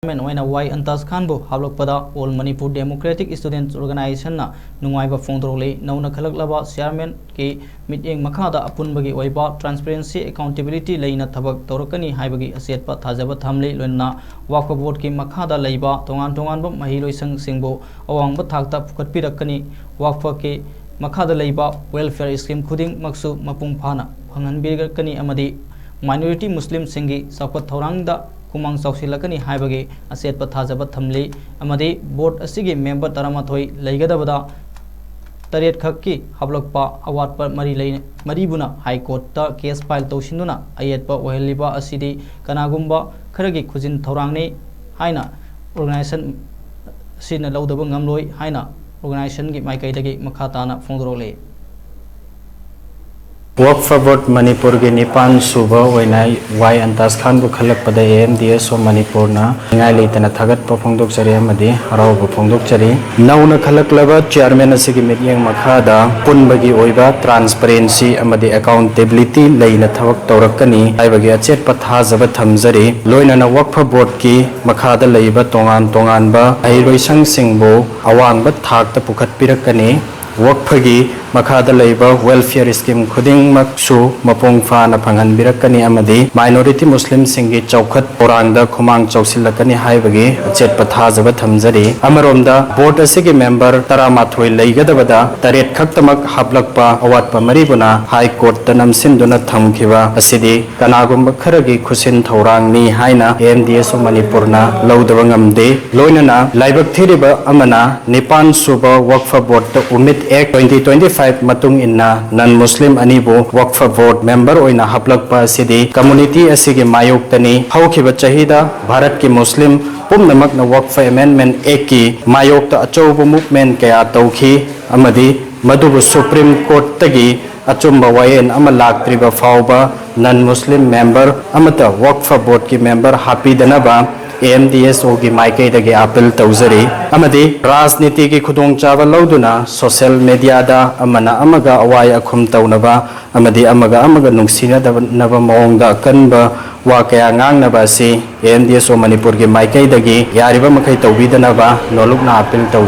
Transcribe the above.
Oina Antas Khanbu Haplak All Manipur Democratic Students Organization na NUNGAIBA FONGDORAKLI Nauna Khalaklaba Chairman ki meeting makhada apunbagi oiba transparency accountability leina thabak torakani haibagi asetpa thajaba thamle loina Waqf board ki makhada leiba tongan ba mahiloisang singbo awangba thakta phukatpirakani Waqf ki makhada leiba welfare scheme khuding maksu mapung phana phanganbirgakani amadi minority Muslim singi sakpat thorangda kumang sausilakani haibagi asetpa thajaba thamli amadi board asigi member taramathoi leigadabada tariat khakki hablakpa award par maribuna high court ta case file tawsinduna ayetpa oheliba asidi kanagumba kharagi khujin thorangni haina organization sina laudaba ngamloi haina organization gi maikaidagi makhatana phongdorokli Waqf board Manipur ke 8th Suba Oina Antas Khanbu khalakpada AMDSO Manipur na ngai leitana thagat pa phongdok chari amadi harau pa phongdok chari nauna khalaklaba chairman asigi meeting makhada punbagi oiba transparency amadi accountability leina thabak tawrakani aibagi achet pa thajaba thamjari loina na Waqf board ki makhada leiba tongan ba airoisang singbo awang ba thakta pukhat pirakani Waqf gi makhada leiba welfare scheme khuding maksu mapong fa na phangan birakani amadi minority Muslim singi chawkhat porangda khumang chawsilakani haibagi chet patha jaba thamjari amaromda board asigi member taramathoi leigadabada taret khaktamak haplakpa awat pa maribuna high court tanamsin duna thamkhiba asidi kanagum kharagi khusin thorang ni haina AMDSO Manipurna laudaba ngamde loinana laibak thiriba amana 8th Suba Waqf board ta umit Act 2025 matung inna non-Muslim anibu Waqf board member oina haplakpa asidi community asigi mayok tani haukiba chahida Bharat ki Muslim pumnamak na Waqf amendment Act ki mayok ta achoubu movement kaya tawki amadi madubu Supreme Court tagi achumba wayen ama laktriba fauba non-Muslim member amata Waqf board ki member happy danaba AMDSO की माइके दगे appeal तौजरी अमदी राजनीति की खुदोंग चावा लौदुना social media दा अमना अमगा अवाय अखुम तौनबा अमदी अमगा नुंगसिना नबा मौंगदा कनबा वाकया ngangnaba si AMDSO Manipur की माइके दगे यारिबा मखै तौबिदनबा नोलुकना अपील तौ